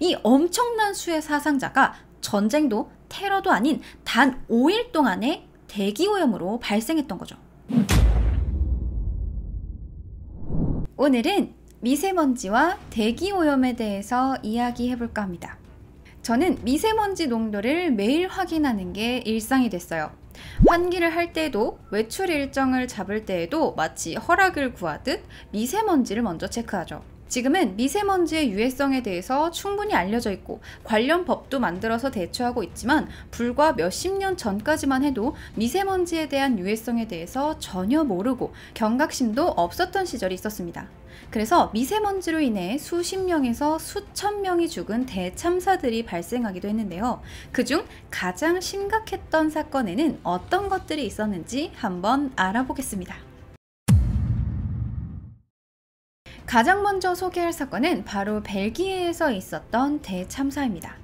이 엄청난 수의 사상자가 전쟁도 테러도 아닌 단 5일 동안에 대기오염으로 발생했던 거죠. 오늘은 미세먼지와 대기오염에 대해서 이야기해볼까 합니다. 저는 미세먼지 농도를 매일 확인하는 게 일상이 됐어요. 환기를 할 때에도 외출 일정을 잡을 때에도 마치 허락을 구하듯 미세먼지를 먼저 체크하죠. 지금은 미세먼지의 유해성에 대해서 충분히 알려져 있고 관련 법도 만들어서 대처하고 있지만 불과 몇십 년 전까지만 해도 미세먼지에 대한 유해성에 대해서 전혀 모르고 경각심도 없었던 시절이 있었습니다. 그래서 미세먼지로 인해 수십 명에서 수천 명이 죽은 대참사들이 발생하기도 했는데요. 그중 가장 심각했던 사건에는 어떤 것들이 있었는지 한번 알아보겠습니다. 가장 먼저 소개할 사건은 바로 벨기에에서 있었던 대참사입니다.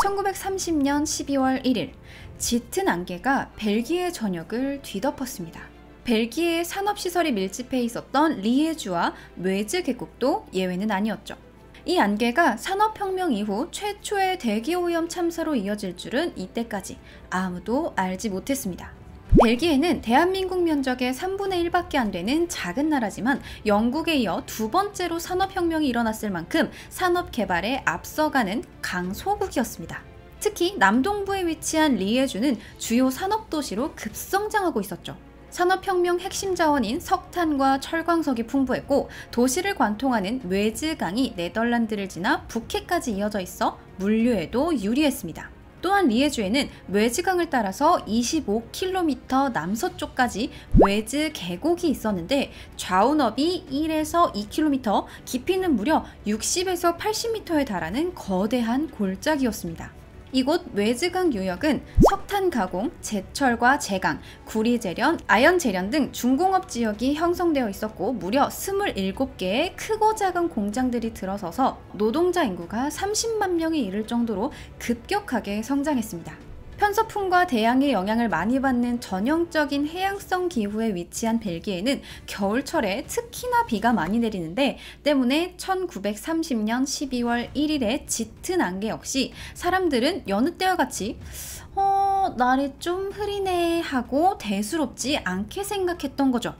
1930년 12월 1일, 짙은 안개가 벨기에 전역을 뒤덮었습니다. 벨기에 산업시설이 밀집해 있었던 리에주와 뇌즈 계곡도 예외는 아니었죠. 이 안개가 산업혁명 이후 최초의 대기오염 참사로 이어질 줄은 이때까지 아무도 알지 못했습니다. 벨기에는 대한민국 면적의 3분의 1밖에 안 되는 작은 나라지만 영국에 이어 두 번째로 산업혁명이 일어났을 만큼 산업개발에 앞서가는 강소국이었습니다. 특히 남동부에 위치한 리에주는 주요 산업도시로 급성장하고 있었죠. 산업혁명 핵심 자원인 석탄과 철광석이 풍부했고 도시를 관통하는 뇌즈강이 네덜란드를 지나 북해까지 이어져 있어 물류에도 유리했습니다. 또한 리에주에는 뇌즈강을 따라서 25km 남서쪽까지 뇌즈 계곡이 있었는데 좌우너비 1에서 2km, 깊이는 무려 60에서 80m에 달하는 거대한 골짜기였습니다. 이곳 뇌즈강 유역은 석탄 가공, 제철과 제강, 구리 재련, 아연 재련 등 중공업 지역이 형성되어 있었고 무려 27개의 크고 작은 공장들이 들어서서 노동자 인구가 30만 명에 이를 정도로 급격하게 성장했습니다. 편서풍과 대양의 영향을 많이 받는 전형적인 해양성 기후에 위치한 벨기에는 겨울철에 특히나 비가 많이 내리는데 때문에 1930년 12월 1일의 짙은 안개 역시 사람들은 여느 때와 같이 날이 좀 흐리네 하고 대수롭지 않게 생각했던 거죠.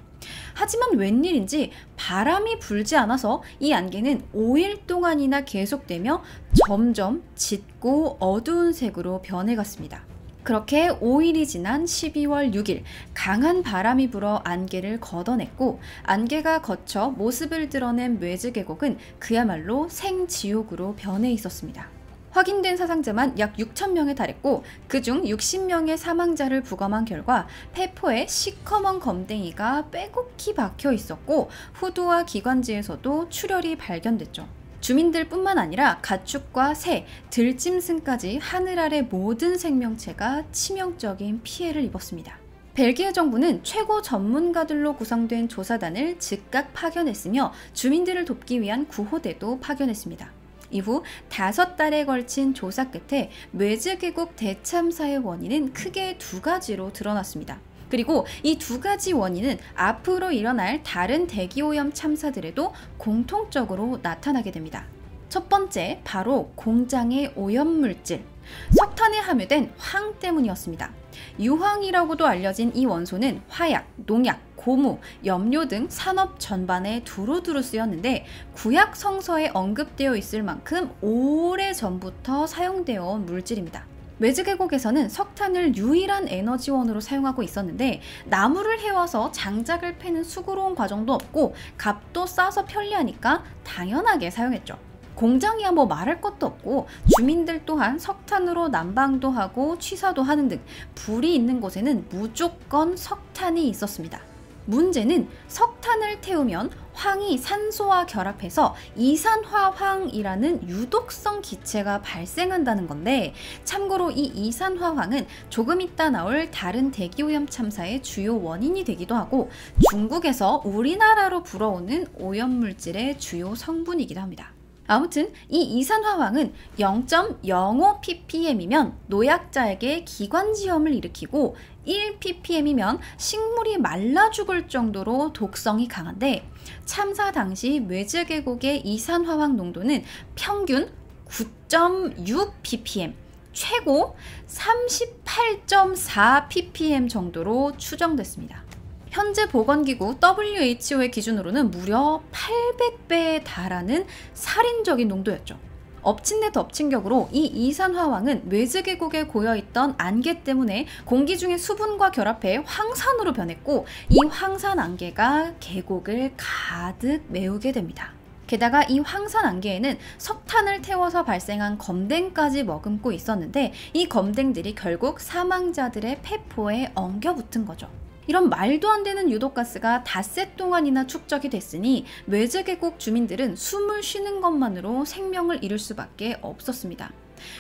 하지만 웬일인지 바람이 불지 않아서 이 안개는 5일 동안이나 계속되며 점점 짙고 어두운 색으로 변해갔습니다. 그렇게 5일이 지난 12월 6일 강한 바람이 불어 안개를 걷어냈고 안개가 거쳐 모습을 드러낸 뇌즈 계곡은 그야말로 생지옥으로 변해 있었습니다. 확인된 사상자만 약 6,000명에 달했고 그중 60명의 사망자를 부검한 결과 폐포에 시커먼 검댕이가 빼곡히 박혀 있었고 후두와 기관지에서도 출혈이 발견됐죠. 주민들 뿐만 아니라 가축과 새, 들짐승까지 하늘 아래 모든 생명체가 치명적인 피해를 입었습니다. 벨기에 정부는 최고 전문가들로 구성된 조사단을 즉각 파견했으며 주민들을 돕기 위한 구호대도 파견했습니다. 이후 5달에 걸친 조사 끝에 뇌즈 계곡 대참사의 원인은 크게 2가지로 드러났습니다. 그리고 이 2가지 원인은 앞으로 일어날 다른 대기오염 참사들에도 공통적으로 나타나게 됩니다. 첫 번째, 바로 공장의 오염물질, 석탄에 함유된 황 때문이었습니다. 유황이라고도 알려진 이 원소는 화약, 농약, 고무, 염료 등 산업 전반에 두루두루 쓰였는데 구약 성서에 언급되어 있을 만큼 오래전부터 사용되어 온 물질입니다. 뇌즈 계곡에서는 석탄을 유일한 에너지원으로 사용하고 있었는데 나무를 해와서 장작을 패는 수고로운 과정도 없고 값도 싸서 편리하니까 당연하게 사용했죠. 공장이야 뭐 말할 것도 없고 주민들 또한 석탄으로 난방도 하고 취사도 하는 등 불이 있는 곳에는 무조건 석탄이 있었습니다. 문제는 석탄을 태우면 황이 산소와 결합해서 이산화황이라는 유독성 기체가 발생한다는 건데 참고로 이 이산화황은 조금 이따 나올 다른 대기오염 참사의 주요 원인이 되기도 하고 중국에서 우리나라로 불어오는 오염물질의 주요 성분이기도 합니다. 아무튼 이 이산화황은 0.05ppm이면 노약자에게 기관지염을 일으키고 1ppm이면 식물이 말라 죽을 정도로 독성이 강한데 참사 당시 뇌즈 계곡의 이산화황 농도는 평균 9.6 ppm, 최고 38.4 ppm 정도로 추정됐습니다. 현재 보건기구 WHO의 기준으로는 무려 800배에 달하는 살인적인 농도였죠. 엎친 데 덮친 격으로 이 이산화황은 외즈계곡에 고여있던 안개 때문에 공기 중의 수분과 결합해 황산으로 변했고, 이 황산 안개가 계곡을 가득 메우게 됩니다. 게다가 이 황산 안개에는 석탄을 태워서 발생한 검댕까지 머금고 있었는데, 이 검댕들이 결국 사망자들의 폐포에 엉겨붙은 거죠. 이런 말도 안 되는 유독가스가 닷새 동안이나 축적이 됐으니 외즈계곡 주민들은 숨을 쉬는 것만으로 생명을 잃을 수밖에 없었습니다.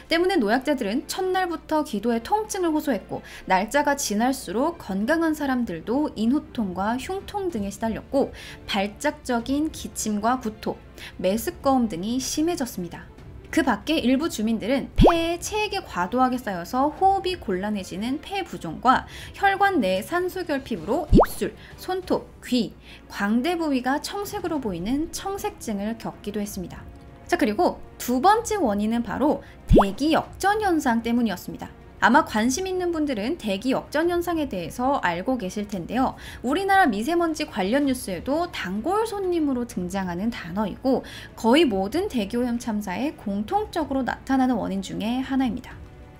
때문에 노약자들은 첫날부터 기도에 통증을 호소했고, 날짜가 지날수록 건강한 사람들도 인후통과 흉통 등에 시달렸고, 발작적인 기침과 구토, 메스꺼움 등이 심해졌습니다. 그 밖에 일부 주민들은 폐에 체액이 과도하게 쌓여서 호흡이 곤란해지는 폐부종과 혈관 내 산소결핍으로 입술, 손톱, 귀, 광대 부위가 청색으로 보이는 청색증을 겪기도 했습니다. 자, 그리고 두 번째 원인은 바로 대기 역전 현상 때문이었습니다. 아마 관심 있는 분들은 대기 역전 현상에 대해서 알고 계실 텐데요. 우리나라 미세먼지 관련 뉴스에도 단골 손님으로 등장하는 단어이고, 거의 모든 대기오염 참사에 공통적으로 나타나는 원인 중에 하나입니다.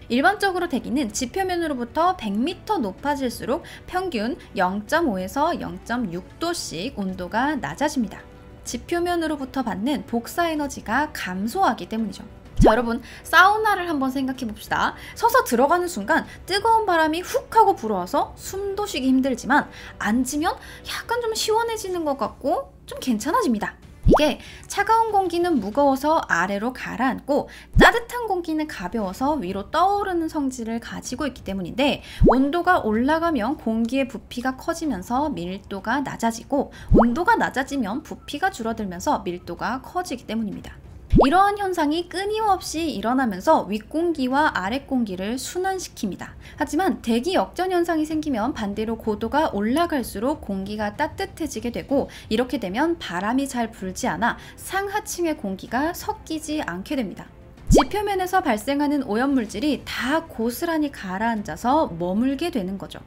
일반적으로 대기는 지표면으로부터 100m 높아질수록 평균 0.5에서 0.6도씩 온도가 낮아집니다. 지표면으로부터 받는 복사 에너지가 감소하기 때문이죠. 자, 여러분, 사우나를 한번 생각해 봅시다. 서서 들어가는 순간 뜨거운 바람이 훅 하고 불어와서 숨도 쉬기 힘들지만, 앉으면 약간 좀 시원해지는 것 같고 좀 괜찮아집니다. 이게 차가운 공기는 무거워서 아래로 가라앉고, 따뜻한 공기는 가벼워서 위로 떠오르는 성질을 가지고 있기 때문인데, 온도가 올라가면 공기의 부피가 커지면서 밀도가 낮아지고, 온도가 낮아지면 부피가 줄어들면서 밀도가 커지기 때문입니다. 이러한 현상이 끊임없이 일어나면서 윗공기와 아랫공기를 순환시킵니다. 하지만 대기 역전 현상이 생기면 반대로 고도가 올라갈수록 공기가 따뜻해지게 되고, 이렇게 되면 바람이 잘 불지 않아 상하층의 공기가 섞이지 않게 됩니다. 지표면에서 발생하는 오염물질이 다 고스란히 가라앉아서 머물게 되는 거죠.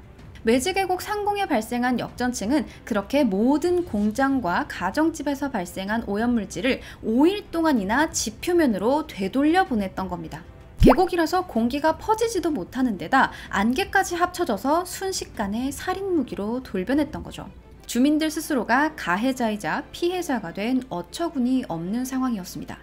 외즈계곡 상공에 발생한 역전층은 그렇게 모든 공장과 가정집에서 발생한 오염물질을 5일 동안이나 지표면으로 되돌려 보냈던 겁니다. 계곡이라서 공기가 퍼지지도 못하는 데다 안개까지 합쳐져서 순식간에 살인무기로 돌변했던 거죠. 주민들 스스로가 가해자이자 피해자가 된 어처구니 없는 상황이었습니다.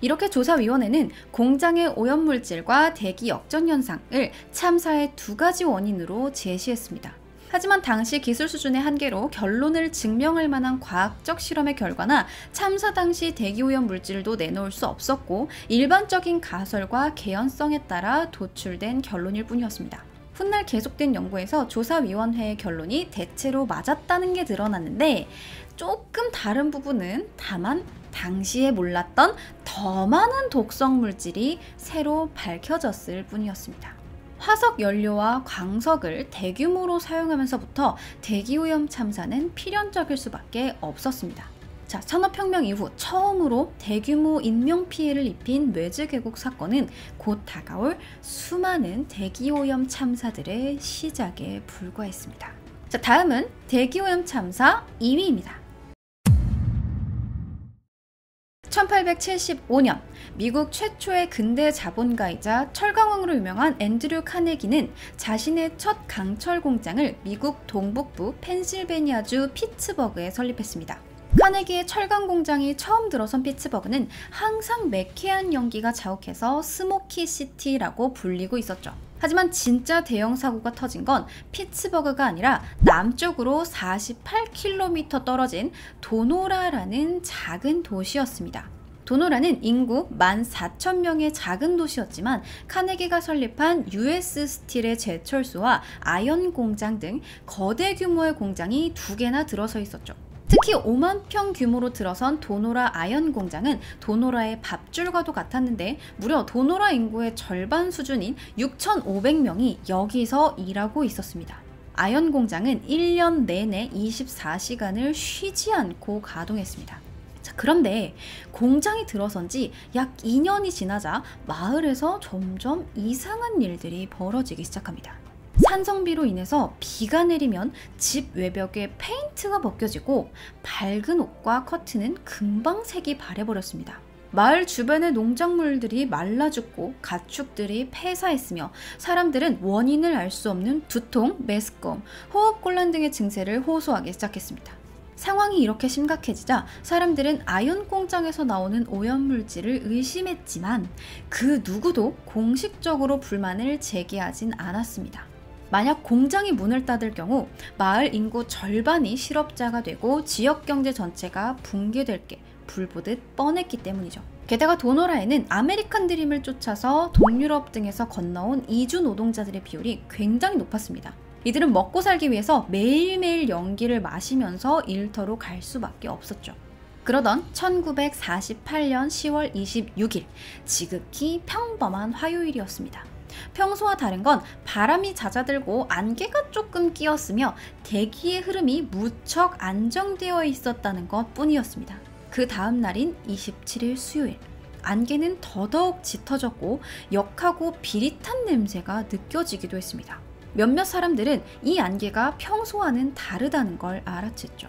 이렇게 조사위원회는 공장의 오염물질과 대기 역전 현상을 참사의 두 가지 원인으로 제시했습니다. 하지만 당시 기술 수준의 한계로 결론을 증명할 만한 과학적 실험의 결과나 참사 당시 대기오염 물질도 내놓을 수 없었고, 일반적인 가설과 개연성에 따라 도출된 결론일 뿐이었습니다. 훗날 계속된 연구에서 조사위원회의 결론이 대체로 맞았다는 게 드러났는데, 조금 다른 부분은 다만 당시에 몰랐던 더 많은 독성 물질이 새로 밝혀졌을 뿐이었습니다. 화석 연료와 광석을 대규모로 사용하면서부터 대기오염 참사는 필연적일 수밖에 없었습니다. 자, 산업혁명 이후 처음으로 대규모 인명피해를 입힌 외즈계곡 사건은 곧 다가올 수많은 대기오염 참사들의 시작에 불과했습니다. 자, 다음은 대기오염 참사 2위입니다. 1875년 미국 최초의 근대 자본가이자 철강왕으로 유명한 앤드류 카네기는 자신의 첫 강철 공장을 미국 동북부 펜실베니아주 피츠버그에 설립했습니다. 카네기의 철강 공장이 처음 들어선 피츠버그는 항상 매캐한 연기가 자욱해서 스모키 시티라고 불리고 있었죠. 하지만 진짜 대형 사고가 터진 건 피츠버그가 아니라 남쪽으로 48km 떨어진 도노라라는 작은 도시였습니다. 도노라는 인구 14,000명의 작은 도시였지만 카네기가 설립한 US 스틸의 제철소와 아연 공장 등 거대 규모의 공장이 2개나 들어서 있었죠. 특히 5만 평 규모로 들어선 도노라 아연 공장은 도노라의 밥줄과도 같았는데, 무려 도노라 인구의 절반 수준인 6,500명이 여기서 일하고 있었습니다. 아연 공장은 1년 내내 24시간을 쉬지 않고 가동했습니다. 자, 그런데 공장이 들어선 지 약 2년이 지나자 마을에서 점점 이상한 일들이 벌어지기 시작합니다. 산성비로 인해서 비가 내리면 집 외벽에 페인트가 벗겨지고 밝은 옷과 커튼은 금방 색이 바래버렸습니다. 마을 주변의 농작물들이 말라 죽고 가축들이 폐사했으며 사람들은 원인을 알 수 없는 두통, 메스꺼움, 호흡곤란 등의 증세를 호소하기 시작했습니다. 상황이 이렇게 심각해지자 사람들은 아연 공장에서 나오는 오염물질을 의심했지만 그 누구도 공식적으로 불만을 제기하진 않았습니다. 만약 공장이 문을 닫을 경우 마을 인구 절반이 실업자가 되고 지역 경제 전체가 붕괴될 게 불보듯 뻔했기 때문이죠. 게다가 도노라에는 아메리칸 드림을 쫓아서 동유럽 등에서 건너온 이주 노동자들의 비율이 굉장히 높았습니다. 이들은 먹고 살기 위해서 매일매일 연기를 마시면서 일터로 갈 수밖에 없었죠. 그러던 1948년 10월 26일, 지극히 평범한 화요일이었습니다. 평소와 다른 건 바람이 잦아들고 안개가 조금 끼었으며 대기의 흐름이 무척 안정되어 있었다는 것 뿐이었습니다. 그 다음 날인 27일 수요일, 안개는 더더욱 짙어졌고 역하고 비릿한 냄새가 느껴지기도 했습니다. 몇몇 사람들은 이 안개가 평소와는 다르다는 걸 알아챘죠.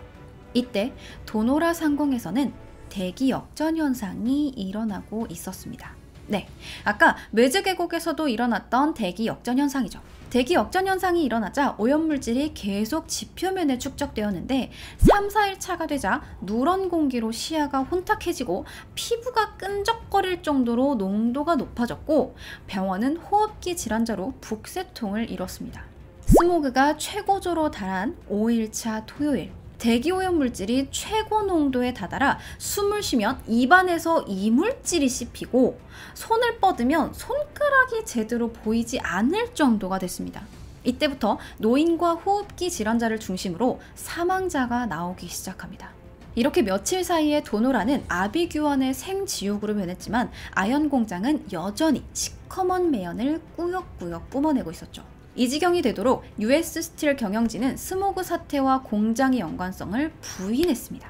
이때 도노라 상공에서는 대기 역전 현상이 일어나고 있었습니다. 네, 아까 메즈 계곡에서도 일어났던 대기 역전 현상이죠. 대기 역전 현상이 일어나자 오염물질이 계속 지표면에 축적되었는데 3, 4일 차가 되자 누런 공기로 시야가 혼탁해지고 피부가 끈적거릴 정도로 농도가 높아졌고 병원은 호흡기 질환자로 북새통을 잃었습니다. 스모그가 최고조로 달한 5일차 토요일, 대기 오염물질이 최고 농도에 다다라 숨을 쉬면 입안에서 이물질이 씹히고 손을 뻗으면 손가락이 제대로 보이지 않을 정도가 됐습니다. 이때부터 노인과 호흡기 질환자를 중심으로 사망자가 나오기 시작합니다. 이렇게 며칠 사이에 도노라는 아비규환의 생지옥으로 변했지만 아연 공장은 여전히 시커먼 매연을 꾸역꾸역 뿜어내고 있었죠. 이 지경이 되도록 US 스틸 경영진은 스모그 사태와 공장의 연관성을 부인했습니다.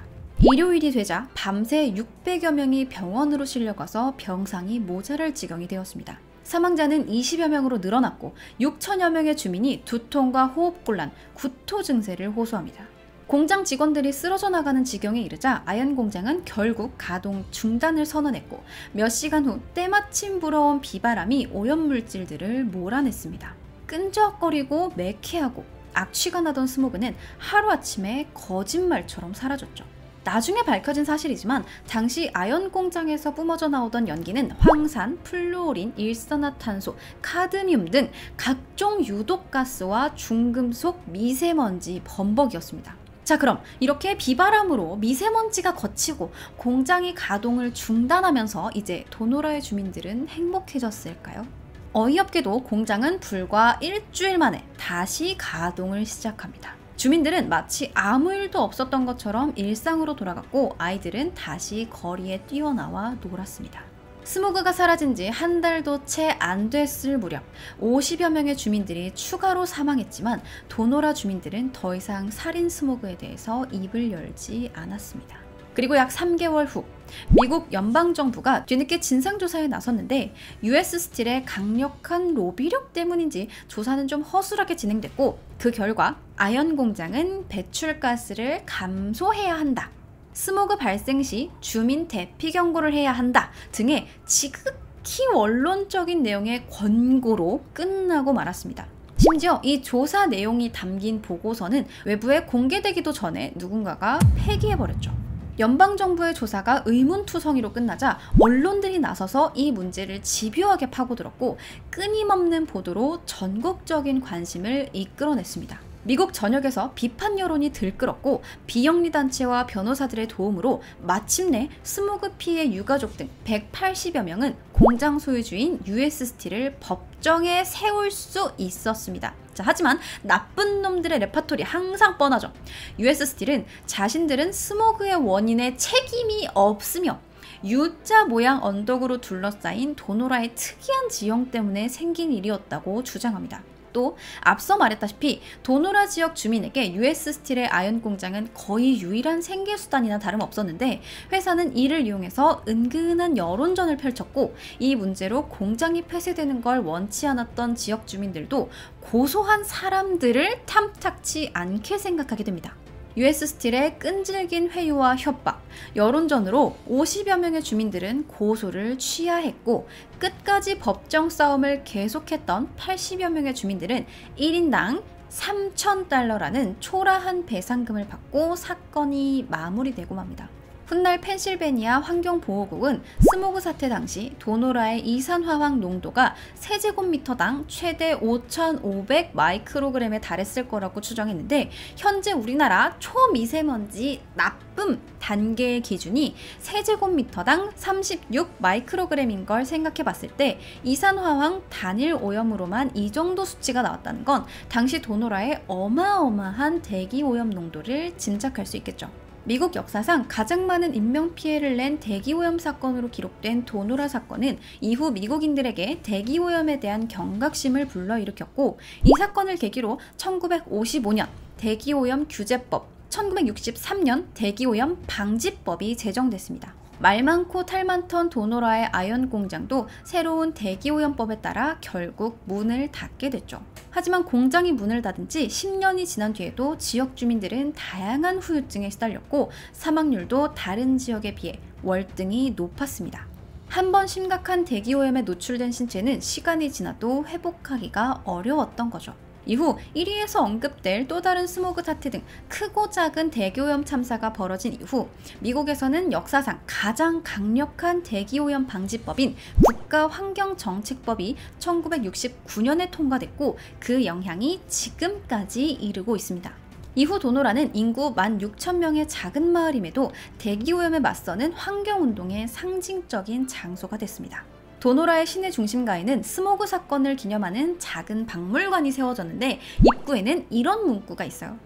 일요일이 되자 밤새 600여 명이 병원으로 실려가서 병상이 모자랄 지경이 되었습니다. 사망자는 20여 명으로 늘어났고 6천여 명의 주민이 두통과 호흡곤란, 구토 증세를 호소합니다. 공장 직원들이 쓰러져 나가는 지경에 이르자 아연 공장은 결국 가동 중단을 선언했고 몇 시간 후 때마침 불어온 비바람이 오염물질들을 몰아냈습니다. 끈적거리고 매캐하고 악취가 나던 스모그는 하루아침에 거짓말처럼 사라졌죠. 나중에 밝혀진 사실이지만 당시 아연 공장에서 뿜어져 나오던 연기는 황산, 플루오린, 일산화탄소, 카드뮴 등 각종 유독가스와 중금속, 미세먼지 범벅이었습니다. 자, 그럼 이렇게 비바람으로 미세먼지가 걷히고 공장이 가동을 중단하면서 이제 도노라의 주민들은 행복해졌을까요? 어이없게도 공장은 불과 일주일 만에 다시 가동을 시작합니다. 주민들은 마치 아무 일도 없었던 것처럼 일상으로 돌아갔고 아이들은 다시 거리에 뛰어나와 놀았습니다. 스모그가 사라진 지 한 달도 채 안 됐을 무렵 50여 명의 주민들이 추가로 사망했지만 도노라 주민들은 더 이상 살인 스모그에 대해서 입을 열지 않았습니다. 그리고 약 3개월 후 미국 연방정부가 뒤늦게 진상조사에 나섰는데 US 스틸의 강력한 로비력 때문인지 조사는 좀 허술하게 진행됐고 그 결과 아연 공장은 배출가스를 감소해야 한다, 스모그 발생 시 주민 대피 경고를 해야 한다 등의 지극히 원론적인 내용의 권고로 끝나고 말았습니다. 심지어 이 조사 내용이 담긴 보고서는 외부에 공개되기도 전에 누군가가 폐기해버렸죠. 연방정부의 조사가 의문투성이로 끝나자 언론들이 나서서 이 문제를 집요하게 파고들었고 끊임없는 보도로 전국적인 관심을 이끌어냈습니다. 미국 전역에서 비판 여론이 들끓었고 비영리단체와 변호사들의 도움으로 마침내 스모그 피해 유가족 등 180여 명은 공장 소유주인 US 스틸을 법정에 세울 수 있었습니다. 자, 하지만 나쁜 놈들의 레파토리 항상 뻔하죠. US 스틸은 자신들은 스모그의 원인에 책임이 없으며 U자 모양 언덕으로 둘러싸인 도노라의 특이한 지형 때문에 생긴 일이었다고 주장합니다. 또 앞서 말했다시피 도노라 지역 주민에게 US 스틸의 아연 공장은 거의 유일한 생계수단이나 다름없었는데 회사는 이를 이용해서 은근한 여론전을 펼쳤고 이 문제로 공장이 폐쇄되는 걸 원치 않았던 지역 주민들도 고소한 사람들을 탐탁치 않게 생각하게 됩니다. US 스틸의 끈질긴 회유와 협박, 여론전으로 50여 명의 주민들은 고소를 취하했고 끝까지 법정 싸움을 계속했던 80여 명의 주민들은 1인당 3,000달러라는 초라한 배상금을 받고 사건이 마무리되고 맙니다. 훗날 펜실베니아 환경보호국은 스모그 사태 당시 도노라의 이산화황 농도가 세제곱미터당 최대 5,500 마이크로그램에 달했을 거라고 추정했는데 현재 우리나라 초미세먼지 나쁨 단계의 기준이 세제곱미터당 36 마이크로그램인 걸 생각해 봤을 때 이산화황 단일 오염으로만 이 정도 수치가 나왔다는 건 당시 도노라의 어마어마한 대기오염 농도를 짐작할 수 있겠죠. 미국 역사상 가장 많은 인명피해를 낸 대기오염 사건으로 기록된 도노라 사건은 이후 미국인들에게 대기오염에 대한 경각심을 불러일으켰고 이 사건을 계기로 1955년 대기오염 규제법, 1963년 대기오염 방지법이 제정됐습니다. 말 많고 탈 많던 도노라의 아연 공장도 새로운 대기오염법에 따라 결국 문을 닫게 됐죠. 하지만 공장이 문을 닫은 지 10년이 지난 뒤에도 지역 주민들은 다양한 후유증에 시달렸고 사망률도 다른 지역에 비해 월등히 높았습니다. 한번 심각한 대기오염에 노출된 신체는 시간이 지나도 회복하기가 어려웠던 거죠. 이후 1위에서 언급될 또 다른 스모그 사태 등 크고 작은 대기오염 참사가 벌어진 이후 미국에서는 역사상 가장 강력한 대기오염 방지법인 국가환경정책법이 1969년에 통과됐고 그 영향이 지금까지 이르고 있습니다. 이후 도노라는 인구 16,000명의 작은 마을임에도 대기오염에 맞서는 환경운동의 상징적인 장소가 됐습니다. 도노라의 시내 중심가에는 스모그 사건을 기념하는 작은 박물관이 세워졌는데 입구에는 이런 문구가 있어요.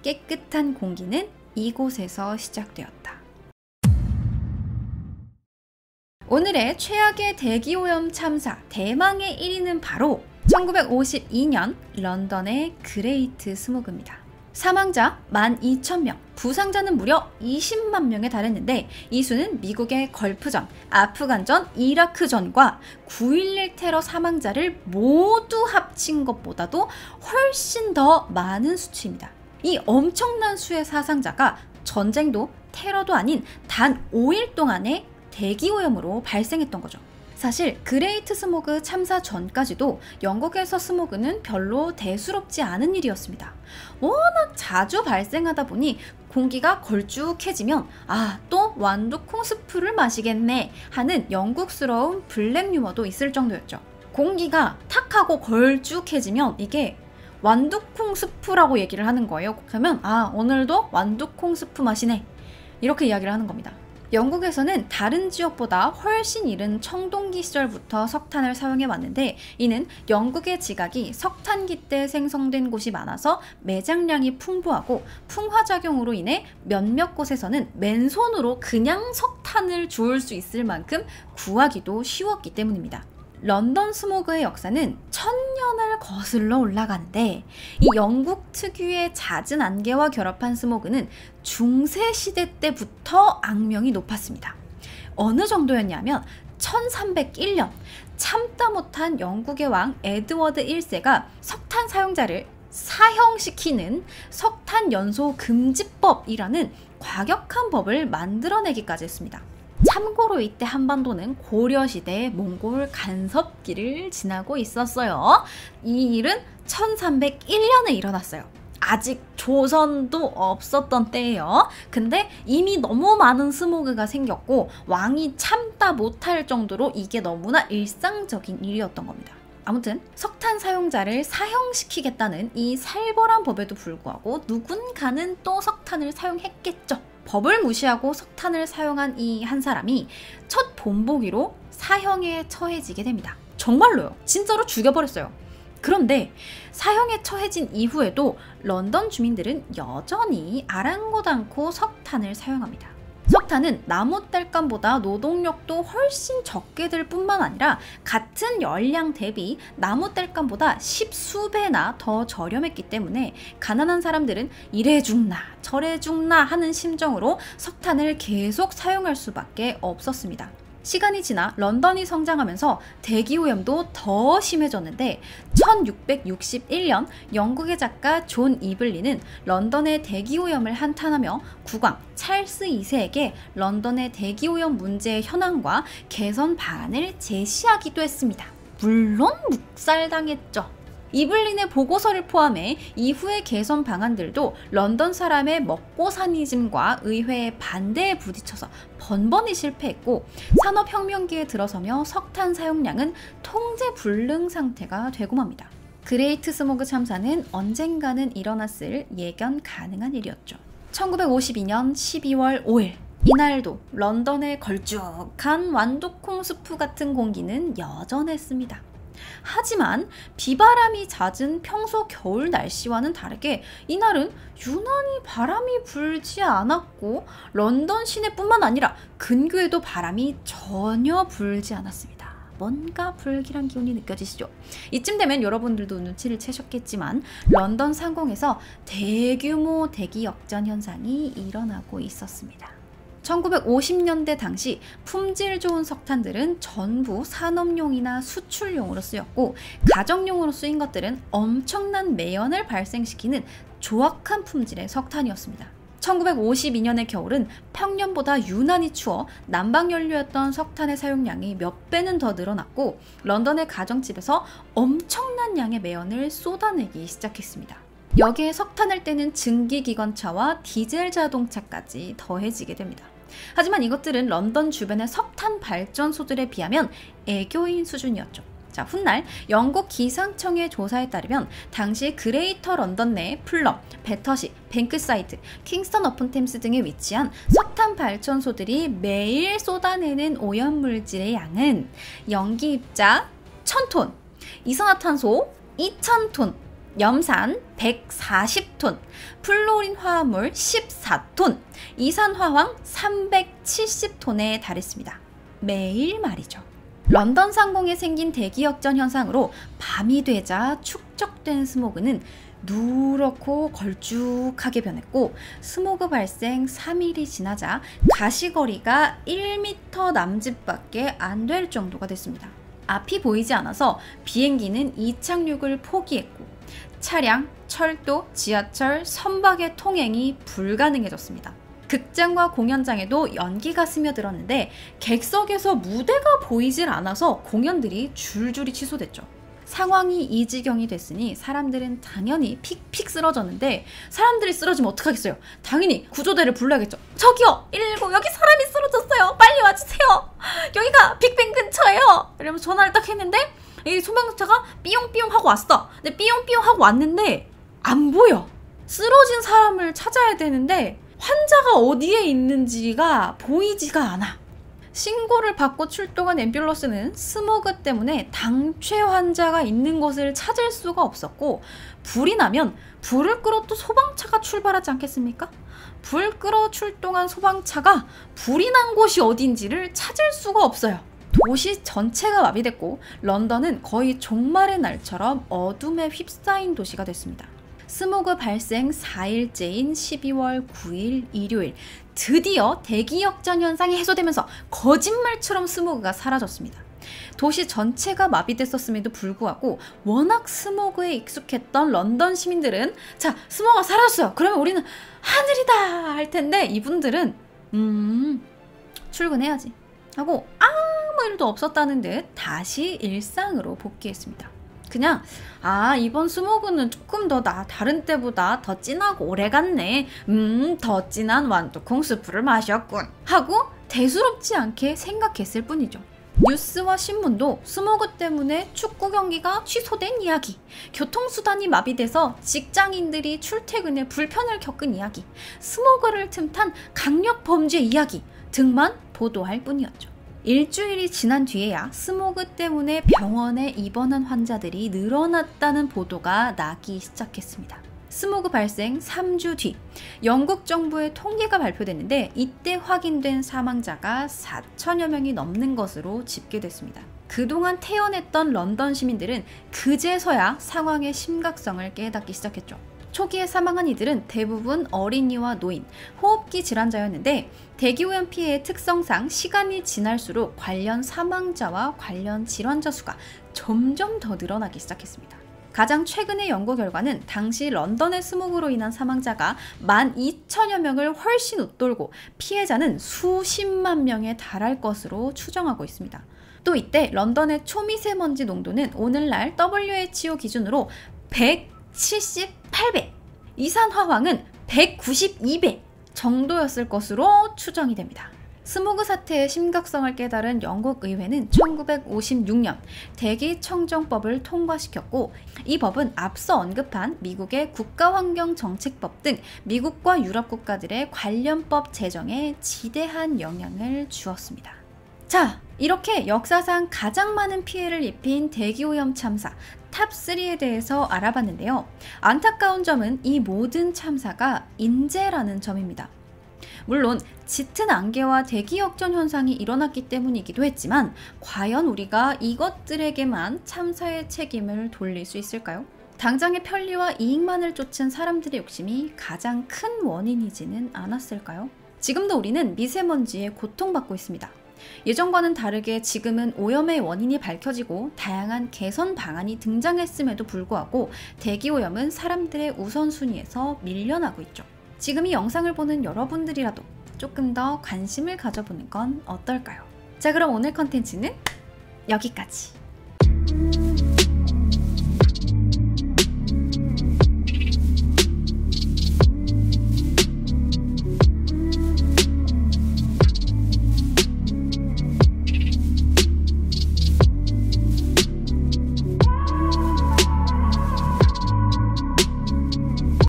깨끗한 공기는 이곳에서 시작되었다. 오늘의 최악의 대기오염 참사 대망의 1위는 바로 1952년 런던의 그레이트 스모그입니다. 사망자 12,000명, 부상자는 무려 20만 명에 달했는데 이 수는 미국의 걸프전, 아프간전, 이라크전과 9.11 테러 사망자를 모두 합친 것보다도 훨씬 더 많은 수치입니다. 이 엄청난 수의 사상자가 전쟁도 테러도 아닌 단 5일 동안에 대기오염으로 발생했던 거죠. 사실 그레이트 스모그 참사 전까지도 영국에서 스모그는 별로 대수롭지 않은 일이었습니다. 워낙 자주 발생하다 보니 공기가 걸쭉해지면 또 완두콩 스프를 마시겠네 하는 영국스러운 블랙 유머도 있을 정도였죠. 공기가 탁하고 걸쭉해지면 이게 완두콩 스프라고 얘기를 하는 거예요. 그러면 오늘도 완두콩 스프 마시네 이렇게 이야기를 하는 겁니다. 영국에서는 다른 지역보다 훨씬 이른 청동기 시절부터 석탄을 사용해 왔는데 이는 영국의 지각이 석탄기 때 생성된 곳이 많아서 매장량이 풍부하고 풍화작용으로 인해 몇몇 곳에서는 맨손으로 그냥 석탄을 주울 수 있을 만큼 구하기도 쉬웠기 때문입니다. 런던 스모그의 역사는 1000년을 거슬러 올라가는데 이 영국 특유의 잦은 안개와 결합한 스모그는 중세시대 때부터 악명이 높았습니다. 어느 정도였냐면 1301년 참다 못한 영국의 왕 에드워드 1세가 석탄 사용자를 사형시키는 석탄 연소 금지법이라는 과격한 법을 만들어내기까지 했습니다. 참고로 이때 한반도는 고려시대의 몽골 간섭기를 지나고 있었어요. 이 일은 1301년에 일어났어요. 아직 조선도 없었던 때예요. 근데 이미 너무 많은 스모그가 생겼고 왕이 참다 못할 정도로 이게 너무나 일상적인 일이었던 겁니다. 아무튼 석탄 사용자를 사형시키겠다는 이 살벌한 법에도 불구하고 누군가는 또 석탄을 사용했겠죠. 법을 무시하고 석탄을 사용한 이 한 사람이 첫 본보기로 사형에 처해지게 됩니다. 정말로요. 진짜로 죽여버렸어요. 그런데 사형에 처해진 이후에도 런던 주민들은 여전히 아랑곳 않고 석탄을 사용합니다. 석탄은 나무 땔감보다 노동력도 훨씬 적게 들 뿐만 아니라 같은 열량 대비 나무 땔감보다 십수배나 더 저렴했기 때문에 가난한 사람들은 이래 죽나 저래 죽나 하는 심정으로 석탄을 계속 사용할 수밖에 없었습니다. 시간이 지나 런던이 성장하면서 대기오염도 더 심해졌는데 1661년 영국의 작가 존 이블리는 런던의 대기오염을 한탄하며 국왕 찰스 2세에게 런던의 대기오염 문제의 현황과 개선 방안을 제시하기도 했습니다. 물론 묵살당했죠. 이블린의 보고서를 포함해 이후의 개선 방안들도 런던 사람의 먹고사니즘과 의회의 반대에 부딪혀서 번번이 실패했고 산업혁명기에 들어서며 석탄 사용량은 통제불능 상태가 되고 맙니다. 그레이트 스모그 참사는 언젠가는 일어났을 예견 가능한 일이었죠. 1952년 12월 5일 이날도 런던의 걸쭉한 완두콩 수프 같은 공기는 여전했습니다. 하지만 비바람이 잦은 평소 겨울 날씨와는 다르게 이날은 유난히 바람이 불지 않았고 런던 시내뿐만 아니라 근교에도 바람이 전혀 불지 않았습니다. 뭔가 불길한 기운이 느껴지시죠? 이쯤 되면 여러분들도 눈치를 채셨겠지만 런던 상공에서 대규모 대기 역전 현상이 일어나고 있었습니다. 1950년대 당시 품질 좋은 석탄들은 전부 산업용이나 수출용으로 쓰였고 가정용으로 쓰인 것들은 엄청난 매연을 발생시키는 조악한 품질의 석탄이었습니다. 1952년의 겨울은 평년보다 유난히 추워 난방연료였던 석탄의 사용량이 몇 배는 더 늘어났고 런던의 가정집에서 엄청난 양의 매연을 쏟아내기 시작했습니다. 여기에 석탄을 떼는 증기기관차와 디젤 자동차까지 더해지게 됩니다. 하지만 이것들은 런던 주변의 석탄 발전소들에 비하면 애교인 수준이었죠. 자, 훗날 영국 기상청의 조사에 따르면 당시 그레이터 런던 내 풀럼, 배터시, 뱅크사이드, 킹스턴 어폰 템스 등에 위치한 석탄 발전소들이 매일 쏟아내는 오염물질의 양은 연기입자 1000톤, 이산화탄소 2000톤, 염산 140톤, 플로린 화합물 14톤, 이산화황 370톤에 달했습니다. 매일 말이죠. 런던 상공에 생긴 대기역전 현상으로 밤이 되자 축적된 스모그는 누렇고 걸쭉하게 변했고 스모그 발생 3일이 지나자 가시거리가 1m 남짓밖에 안 될 정도가 됐습니다. 앞이 보이지 않아서 비행기는 이착륙을 포기했고 차량, 철도, 지하철, 선박의 통행이 불가능해졌습니다. 극장과 공연장에도 연기가 스며들었는데 객석에서 무대가 보이질 않아서 공연들이 줄줄이 취소됐죠. 상황이 이 지경이 됐으니 사람들은 당연히 픽픽 쓰러졌는데 사람들이 쓰러지면 어떡하겠어요? 당연히 구조대를 불러야겠죠. 저기요! 119 여기 사람이 쓰러졌어요. 빨리 와주세요. 여기가 빅뱅 근처예요. 이러면서 전화를 딱 했는데 이 소방차가 삐용삐용 하고 왔어. 근데 삐용삐용 하고 왔는데 안 보여. 쓰러진 사람을 찾아야 되는데 환자가 어디에 있는지가 보이지가 않아. 신고를 받고 출동한 앰뷸런스는 스모그 때문에 당최 환자가 있는 곳을 찾을 수가 없었고 불이 나면 불을 끌어 또 소방차가 출발하지 않겠습니까? 불 끌어 출동한 소방차가 불이 난 곳이 어딘지를 찾을 수가 없어요. 도시 전체가 마비됐고 런던은 거의 종말의 날처럼 어둠에 휩싸인 도시가 됐습니다. 스모그 발생 4일째인 12월 9일 일요일 드디어 대기역전 현상이 해소되면서 거짓말처럼 스모그가 사라졌습니다. 도시 전체가 마비됐었음에도 불구하고 워낙 스모그에 익숙했던 런던 시민들은 자, 스모그가 사라졌어요. 그러면 우리는 하늘이다 할 텐데 이분들은 출근해야지 하고 아무 일도 없었다는 듯 다시 일상으로 복귀했습니다. 그냥 이번 스모그는 조금 더 다른 때보다 더 진하고 오래갔네. 더 진한 완두콩 스프를 마셨군 하고 대수롭지 않게 생각했을 뿐이죠. 뉴스와 신문도 스모그 때문에 축구 경기가 취소된 이야기, 교통수단이 마비돼서 직장인들이 출퇴근에 불편을 겪은 이야기, 스모그를 틈탄 강력범죄 이야기 등만 보도할 뿐이었죠. 일주일이 지난 뒤에야 스모그 때문에 병원에 입원한 환자들이 늘어났다는 보도가 나기 시작했습니다. 스모그 발생 3주 뒤 영국 정부의 통계가 발표됐는데 이때 확인된 사망자가 4천여 명이 넘는 것으로 집계됐습니다. 그동안 태연했던 런던 시민들은 그제서야 상황의 심각성을 깨닫기 시작했죠. 초기에 사망한 이들은 대부분 어린이와 노인, 호흡기 질환자였는데 대기오염 피해의 특성상 시간이 지날수록 관련 사망자와 관련 질환자 수가 점점 더 늘어나기 시작했습니다. 가장 최근의 연구 결과는 당시 런던의 스모그로 인한 사망자가 12,000여 명을 훨씬 웃돌고 피해자는 수십만 명에 달할 것으로 추정하고 있습니다. 또 이때 런던의 초미세먼지 농도는 오늘날 WHO 기준으로 178배, 이산화황은 192배 정도였을 것으로 추정이 됩니다. 스모그 사태의 심각성을 깨달은 영국 의회는 1956년 대기청정법을 통과시켰고 이 법은 앞서 언급한 미국의 국가환경정책법 등 미국과 유럽 국가들의 관련법 제정에 지대한 영향을 주었습니다. 자, 이렇게 역사상 가장 많은 피해를 입힌 대기오염 참사 탑3에 대해서 알아봤는데요. 안타까운 점은 이 모든 참사가 인재라는 점입니다. 물론 짙은 안개와 대기 역전 현상이 일어났기 때문이기도 했지만 과연 우리가 이것들에게만 참사의 책임을 돌릴 수 있을까요? 당장의 편리와 이익만을 쫓은 사람들의 욕심이 가장 큰 원인이지는 않았을까요? 지금도 우리는 미세먼지에 고통받고 있습니다. 예전과는 다르게 지금은 오염의 원인이 밝혀지고 다양한 개선 방안이 등장했음에도 불구하고 대기오염은 사람들의 우선순위에서 밀려나고 있죠. 지금 이 영상을 보는 여러분들이라도 조금 더 관심을 가져보는 건 어떨까요? 자, 그럼 오늘 컨텐츠는 여기까지.